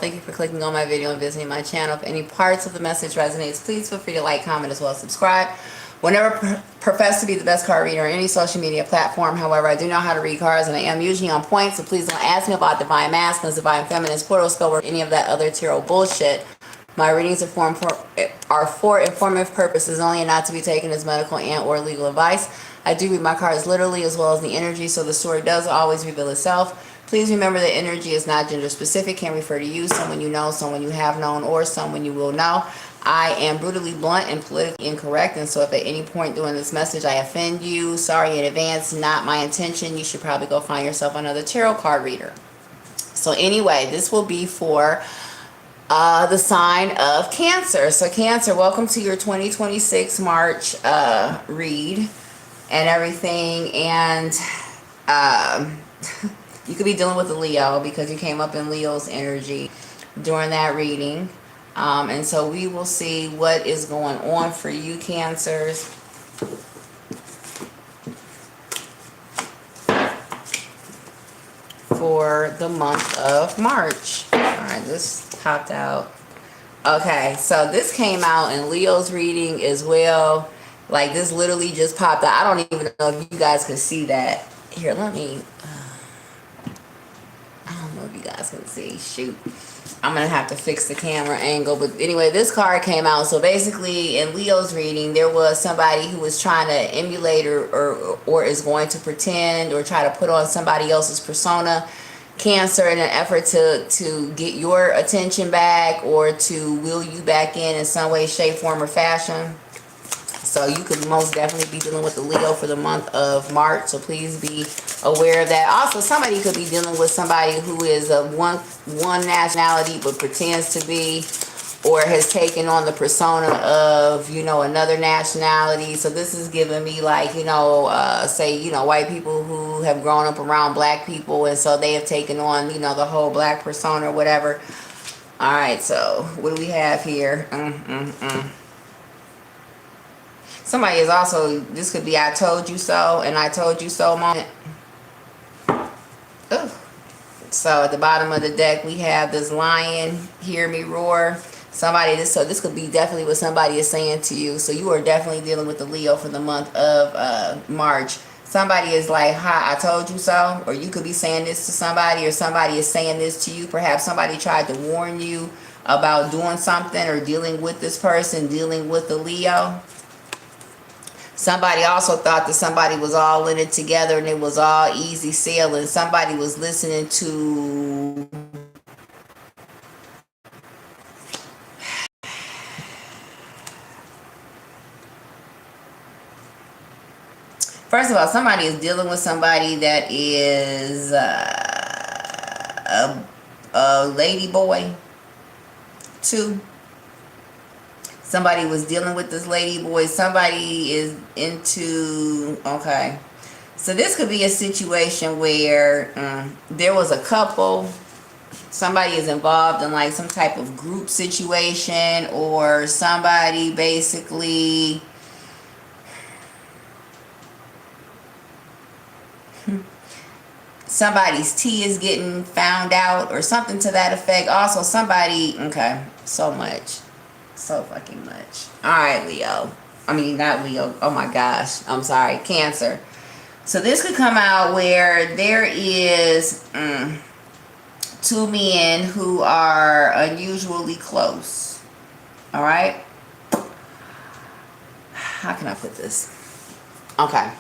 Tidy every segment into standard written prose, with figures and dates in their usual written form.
Thank you for clicking on my video and visiting my channel. If any parts of the message resonates, please feel free to like, comment, as well as subscribe. Whenever profess to be the best card reader on any social media platform, however, I do know how to read cards and I am usually on point, so please don't ask me about divine masculines, divine feminines, portal spell, or any of that other tarot bullshit. My readings are for informative purposes only and not to be taken as medical and or legal advice. I do read my cards literally as well as the energy, so the story does always reveal itself. Please remember that energy is not gender specific, can refer to you, someone you know, someone you have known, or someone you will know. I am brutally blunt and politically incorrect, and so if at any point during this message I offend you, sorry in advance, not my intention. You should probably go find yourself another tarot card reader. So anyway, this will be for the sign of Cancer. So Cancer, welcome to your 2026 March read and everything. And you could be dealing with a Leo because you came up in Leo's energy during that reading. And so we will see what is going on for you, Cancers. For the month of March. Alright, this popped out. Okay, so this came out in Leo's reading as well. Like, this literally just popped out. I don't even know if you guys can see that. Here, let me... I don't know if you guys can see. Shoot. I'm going to have to fix the camera angle. But anyway, this card came out. So basically, in Leo's reading, there was somebody who was trying to emulate or is going to pretend or try to put on somebody else's persona, Cancer, in an effort to get your attention back or to will you back in some way, shape, form, or fashion. So you could most definitely be dealing with the Leo for the month of March. So please be aware of that. Also, somebody could be dealing with somebody who is of one nationality but pretends to be or has taken on the persona of, you know, another nationality. So this is giving me like, you know, say, you know, white people who have grown up around black people and so they have taken on, you know, the whole black persona or whatever. All right, so what do we have here? Somebody is also, this could be I told you so and I told you so moment. Ooh. So at the bottom of the deck, we have this lion, hear me roar. Somebody, so this could be definitely what somebody is saying to you. So you are definitely dealing with the Leo for the month of March. Somebody is like, hi, I told you so. Or you could be saying this to somebody or somebody is saying this to you. Perhaps somebody tried to warn you about doing something or dealing with this person, dealing with the Leo. Somebody also thought that somebody was all in it together and it was all easy sailing. Somebody was listening to... First of all, somebody is dealing with somebody that is a lady boy. 2. Somebody was dealing with this lady boy. Somebody is into... Okay. So this could be a situation where there was a couple. Somebody is involved in like some type of group situation, or somebody basically... somebody's tea is getting found out or something to that effect. Also, somebody... Okay. So much. So fucking much. Alright, Leo. I mean, not Leo. Oh my gosh. I'm sorry. Cancer. So this could come out where there is 2 men who are unusually close. Alright? How can I put this? Okay.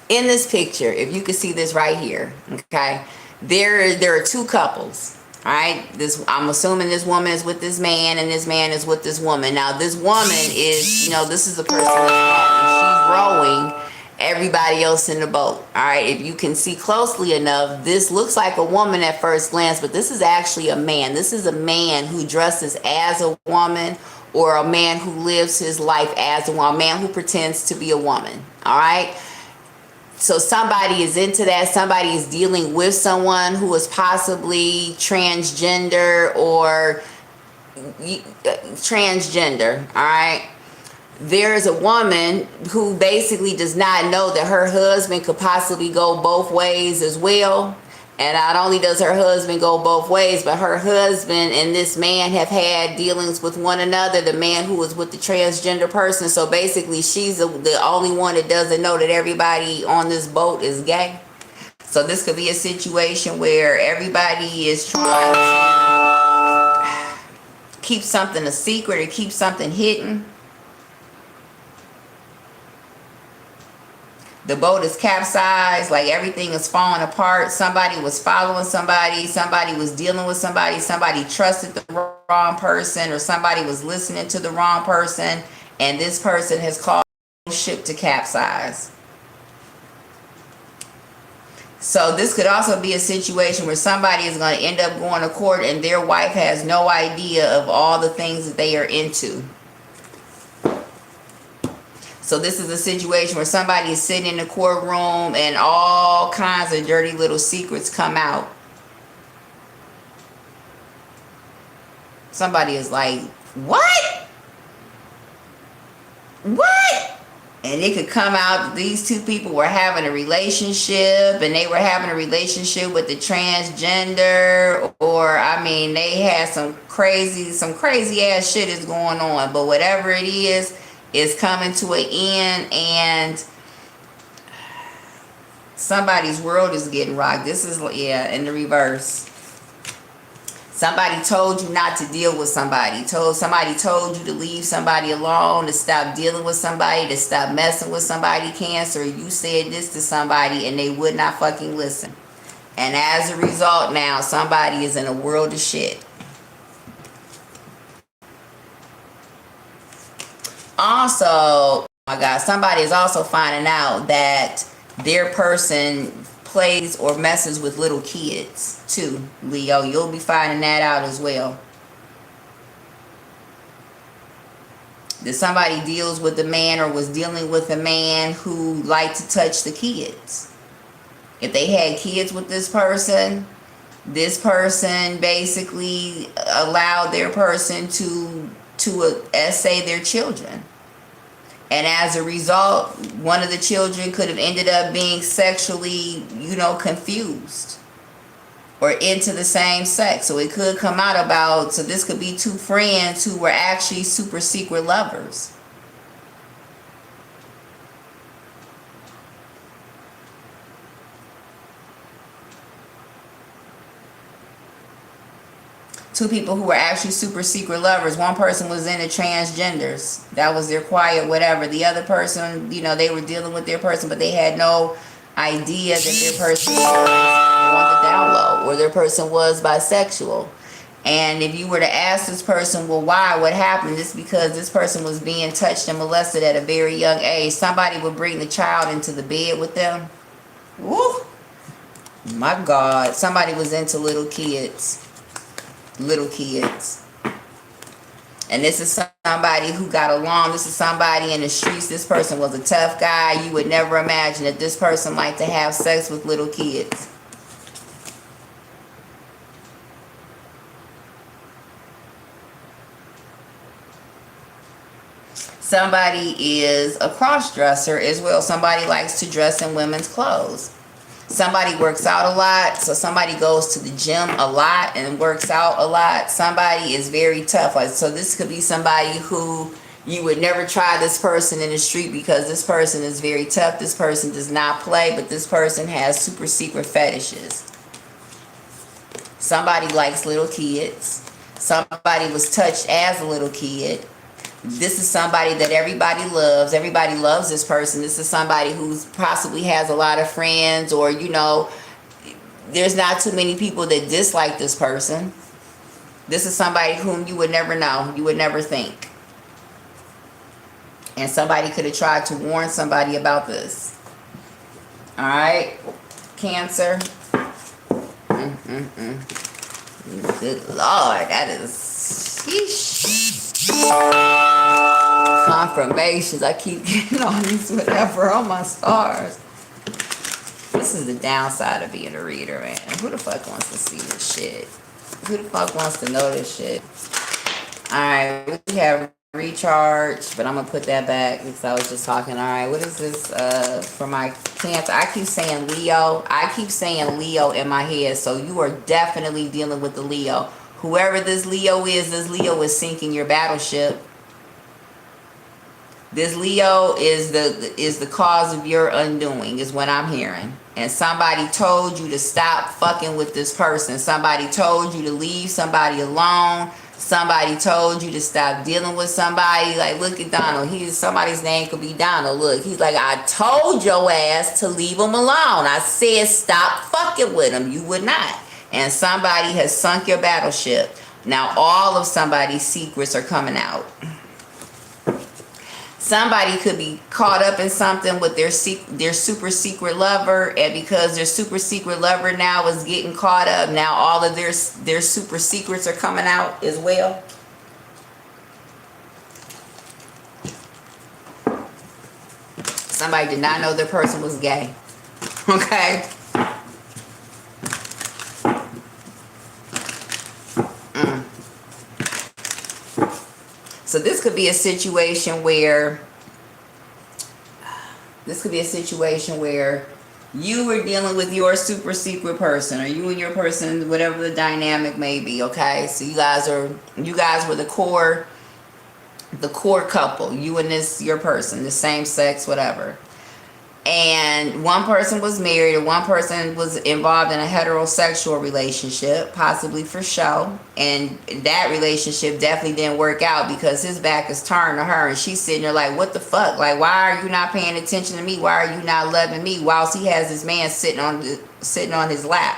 In this picture, if you can see this right here, okay, there are 2 couples. All right, I'm assuming this woman is with this man and this man is with this woman. Now, this woman is, you know, this is the person that's rowing everybody else in the boat. All right, if you can see closely enough, this looks like a woman at first glance, but this is actually a man. This is a man who dresses as a woman, or a man who lives his life as a woman, a man who pretends to be a woman. All right. So somebody is into that. Somebody is dealing with someone who is possibly transgender or transgender. All right. There's a woman who basically does not know that her husband could possibly go both ways as well. And not only does her husband go both ways, but her husband and this man have had dealings with one another, the man who was with the transgender person. So basically, she's the only one that doesn't know that everybody on this boat is gay. So this could be a situation where everybody is trying to keep something a secret or keep something hidden. The boat is capsized, like everything is falling apart. Somebody was following somebody. Somebody was dealing with somebody. Somebody trusted the wrong person, or somebody was listening to the wrong person. And this person has caused the ship to capsize. So this could also be a situation where somebody is going to end up going to court and their wife has no idea of all the things that they are into. So this is a situation where somebody is sitting in the courtroom and all kinds of dirty little secrets come out. Somebody is like, what? What? And it could come out that these two people were having a relationship, and they were having a relationship with the transgender, or I mean, they had some crazy ass shit is going on. But whatever it is coming to an end, and somebody's world is getting rocked. This is, yeah, in the reverse. Somebody told you not to deal with somebody. Somebody told you to leave somebody alone, to stop dealing with somebody, to stop messing with somebody, Cancer. You said this to somebody and they would not fucking listen. And as a result, now somebody is in a world of shit. Also, oh my God, somebody is also finding out that their person plays or messes with little kids too, Leo. You'll be finding that out as well. That somebody deals with a man or was dealing with a man who liked to touch the kids. If they had kids with this person basically allowed their person to essay their children. And as a result, one of the children could have ended up being sexually, confused or into the same sex. So it could come out about, so this could be two friends who were actually super secret lovers. Two people who were actually super secret lovers. One person was into transgenders. That was their quiet whatever. The other person, they were dealing with their person, but they had no idea that their person was on the down low, or their person was bisexual. And if you were to ask this person, well, why? What happened? It's because this person was being touched and molested at a very young age. Somebody would bring the child into the bed with them. Woo! My God. Somebody was into little kids. And this is somebody who got along. This is somebody in the streets. This person was a tough guy. You would never imagine that this person liked to have sex with little kids. Somebody is a cross-dresser as well. Somebody likes to dress in women's clothes. Somebody works out a lot, so somebody goes to the gym a lot and works out a lot. Somebody is very tough. So this could be somebody who you would never try this person in the street because this person is very tough. This person does not play, but this person has super secret fetishes. Somebody likes little kids. Somebody was touched as a little kid. This is somebody that everybody loves. Everybody loves this person. This is somebody who possibly has a lot of friends, or, there's not too many people that dislike this person. This is somebody whom you would never know. You would never think. And somebody could have tried to warn somebody about this. All right, Cancer. Good Lord, that is... sheesh. Confirmations. I keep getting all these whatever on my stars. This is the downside of being a reader, man. Who the fuck wants to see this shit? Who the fuck wants to know this shit? Alright, we have recharge, but I'm gonna put that back because I was just talking. All right, what is this for my Cancer? I keep saying Leo. I keep saying Leo in my head, so you are definitely dealing with the Leo. Whoever this Leo is sinking your battleship. This Leo is the cause of your undoing, is what I'm hearing. And somebody told you to stop fucking with this person. Somebody told you to leave somebody alone. Somebody told you to stop dealing with somebody. Like, look at Donald. Somebody's name could be Donald. Look, he's like, I told your ass to leave him alone. I said stop fucking with him. You would not. And somebody has sunk your battleship. Now all of somebody's secrets are coming out. Somebody could be caught up in something with their super secret lover, and because their super secret lover now is getting caught up, now all of their super secrets are coming out as well. Somebody did not know their person was gay. Okay. So this could be a situation where you were dealing with your super secret person, or you and your person, whatever the dynamic may be. Okay, so you guys were the core couple. You and your person, the same sex, whatever. And one person was married, and one person was involved in a heterosexual relationship, possibly for show. And that relationship definitely didn't work out because his back is turned to her, and she's sitting there like, what the fuck? Like, why are you not paying attention to me? Why are you not loving me? Whilst he has this man sitting on his lap.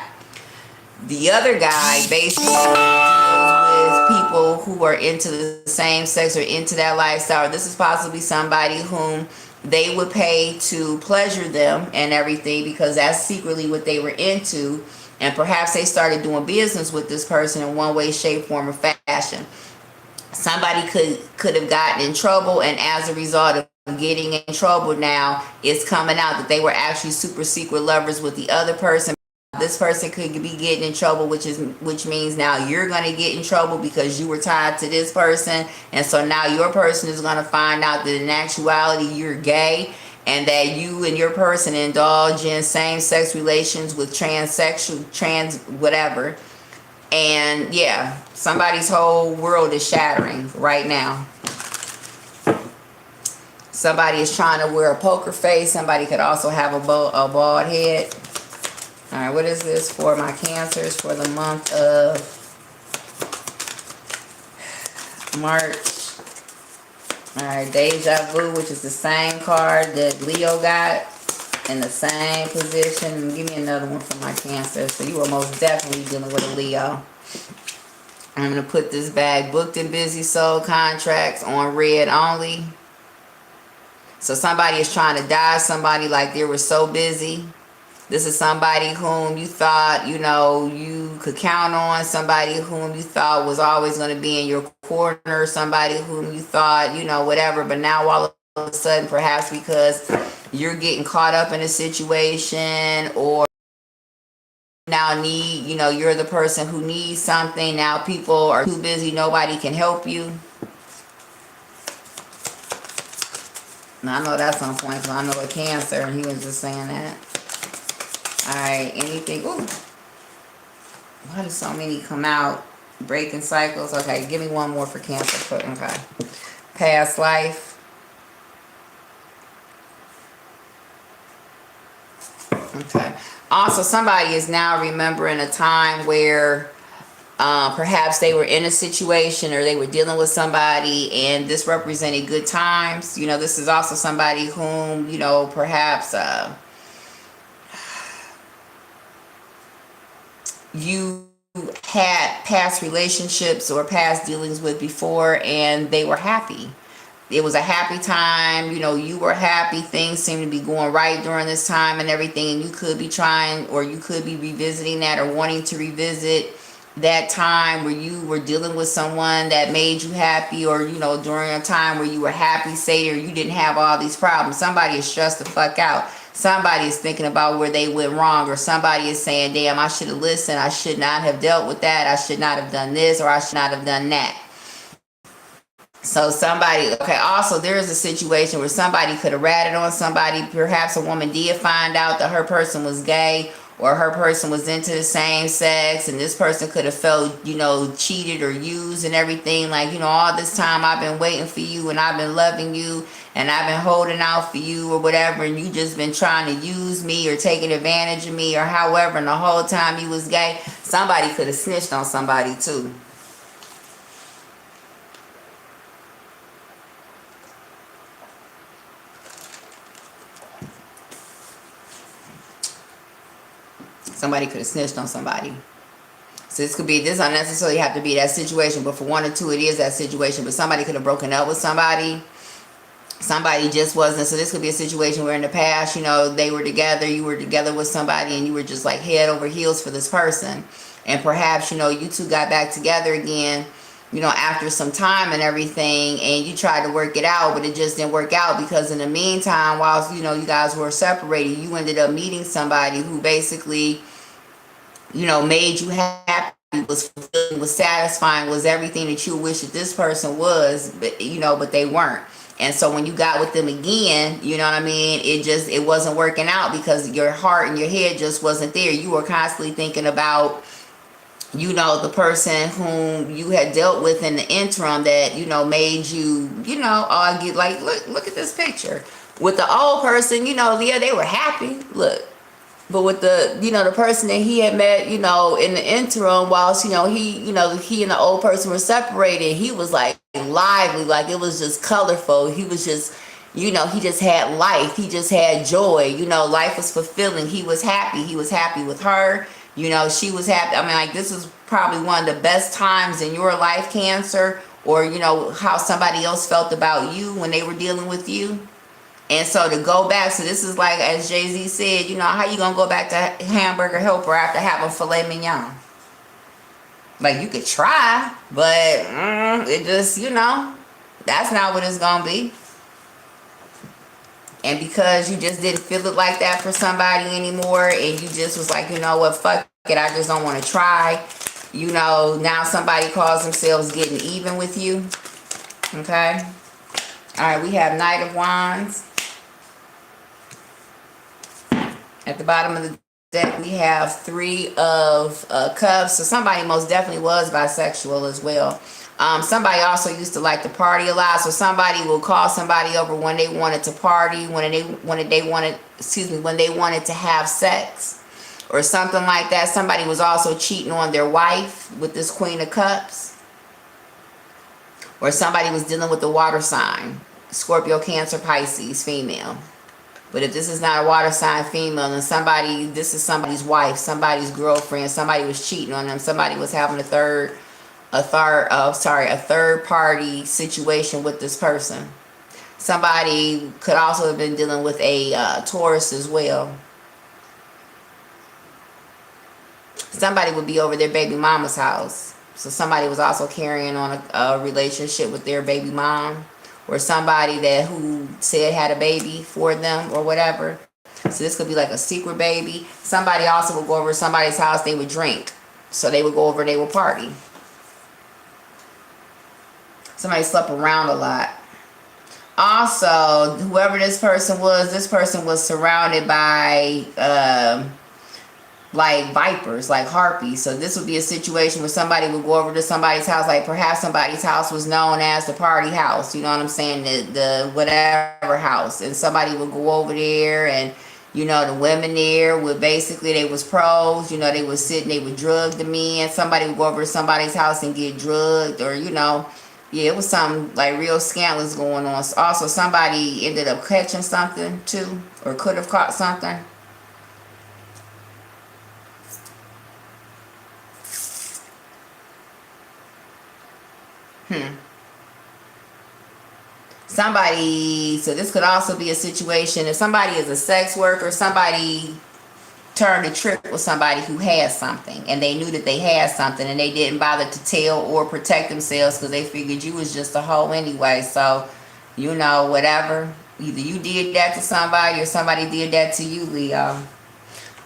The other guy basically deals with people who are into the same sex or into that lifestyle. This is possibly somebody whom they would pay to pleasure them and everything, because that's secretly what they were into. And perhaps they started doing business with this person in one way, shape, form, or fashion. Somebody could have gotten in trouble, and as a result of getting in trouble, now it's coming out that they were actually super secret lovers with the other person. This person could be getting in trouble, which means now you're going to get in trouble because you were tied to this person. And so now your person is going to find out that in actuality you're gay, and that you and your person indulge in same-sex relations with trans whatever. And yeah, somebody's whole world is shattering right now. Somebody is trying to wear a poker face. Somebody could also have a bald head. All right, what is this for my Cancers for the month of March? All right, Deja Vu, which is the same card that Leo got in the same position. Give me another one for my Cancer. So you are most definitely dealing with a Leo. I'm going to put this bag, booked and busy sold contracts, on red only. So somebody is trying to dodge somebody like they were so busy. This is somebody whom you thought, you could count on. Somebody whom you thought was always going to be in your corner. Somebody whom you thought, whatever. But now all of a sudden, perhaps because you're getting caught up in a situation, or now you're the person who needs something. Now people are too busy. Nobody can help you. Now I know that's on point because I know a Cancer, and he was just saying that. All right, anything? Ooh, why do so many come out? Breaking cycles. Okay, give me one more for Cancer. Okay, past life. Okay. Also, somebody is now remembering a time where perhaps they were in a situation, or they were dealing with somebody, and this represented good times. This is also somebody whom, perhaps you had past relationships or past dealings with before, and they were happy. It was a happy time. You were happy. Things seemed to be going right during this time and everything. And you could be trying, or you could be revisiting that, or wanting to revisit that time where you were dealing with someone that made you happy, or, during a time where you were happy, say, or you didn't have all these problems. Somebody is stressed the fuck out. Somebody is thinking about where they went wrong, or somebody is saying, damn, I should have listened. I should not have dealt with that. I should not have done this, or I should not have done that. So somebody, okay, also there is a situation where somebody could have ratted on somebody. Perhaps a woman did find out that her person was gay or her person was into the same sex, and this person could have felt, cheated or used and everything. Like, all this time I've been waiting for you and I've been loving you and I've been holding out for you or whatever, and you just been trying to use me or taking advantage of me or however, and the whole time you was gay. Somebody could have snitched on somebody too. Somebody could have snitched on somebody. So this don't necessarily have to be that situation, but for one or two it is that situation. But somebody could have broken up with somebody. Somebody just wasn't. So this could be a situation where in the past, they were together, you were together with somebody, and you were just like head over heels for this person. And perhaps, you two got back together again, after some time and everything, and you tried to work it out, but it just didn't work out because in the meantime, whilst, you guys were separated, you ended up meeting somebody who basically, made you happy, was fulfilling, was satisfying, was everything that you wish that this person was, but they weren't. And so when you got with them again, you know what I mean, it wasn't working out because your heart and your head just wasn't there. You were constantly thinking about, the person whom you had dealt with in the interim that, made you, all get like, look at this picture. With the old person, yeah, they were happy. Look. But with the, the person that he had met, in the interim, whilst, he and the old person were separated, he was like lively, like it was just colorful. He was just, he just had life. He just had joy. Life was fulfilling. He was happy. He was happy with her. She was happy. I mean, like, this is probably one of the best times in your life, Cancer, or, how somebody else felt about you when they were dealing with you. And so to go back, so this is like, as Jay-Z said, how you going to go back to Hamburger Helper after having filet mignon? Like, you could try, but it just, that's not what it's going to be. And because you just didn't feel it like that for somebody anymore, and you just was like, what, fuck it, I just don't want to try. Now somebody calls themselves getting even with you. Okay. All right, we have Knight of Wands. At the bottom of the deck, we have Three of Cups. So somebody most definitely was bisexual as well. Somebody also used to like to party a lot. So somebody will call somebody over when they wanted to party, when they wanted to have sex or something like that. Somebody was also cheating on their wife with this Queen of Cups. Or somebody was dealing with the water sign. Scorpio, Cancer, Pisces, female. But if this is not a water sign female, then this is somebody's wife, somebody's girlfriend, somebody was cheating on them, somebody was having a third party situation with this person. Somebody could also have been dealing with a Taurus as well. Somebody would be over their baby mama's house. So somebody was also carrying on a relationship with their baby mom. Or somebody who said had a baby for them or whatever. So this could be like a secret baby. Somebody also would go over to somebody's house, they would drink. So they would go over, they would party. Somebody slept around a lot. Also, whoever this person was surrounded by like vipers, like harpies. So this would be a situation where somebody would go over to somebody's house, like perhaps somebody's house was known as the party house, you know what I'm saying, the whatever house, and somebody would go over there, and the women there would basically, they was pros, they would sit and they would drug the men. Somebody would go over to somebody's house and get drugged, or yeah, it was something like real scandalous going on. Also, somebody ended up catching something too, or could have caught something. So this could also be a situation if somebody is a sex worker, somebody turned a trick with somebody who has something, and they knew that they had something, and they didn't bother to tell or protect themselves because they figured you was just a hoe anyway. So, whatever. Either you did that to somebody or somebody did that to you, Leo. All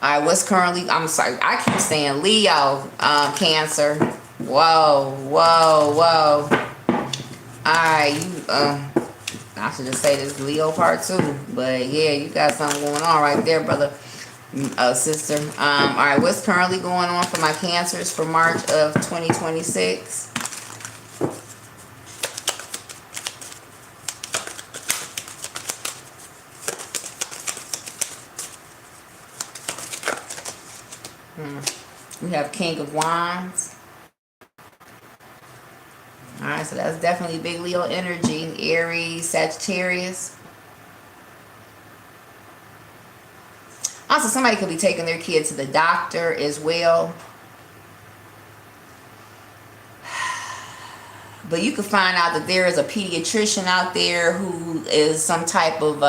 right, what's currently, I'm sorry, I keep saying Leo, Cancer. Whoa. Alright, you I should just say this Leo part two. But yeah, you got something going on right there, brother. Sister. Alright, what's currently going on for my cancers for March of 2026? We have King of Wands. Alright, so that's definitely big Leo energy. Aries, Sagittarius. Also, somebody could be taking their kid to the doctor as well. But you could find out that there is a pediatrician out there who is some type of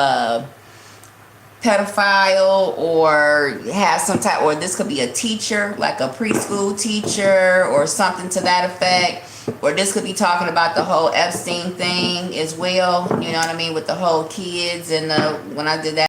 pedophile, or has some type, or this could be a teacher, like a preschool teacher or something to that effect. Or this could be talking about the whole Epstein thing as well. You know what I mean? With the whole kids and when I did that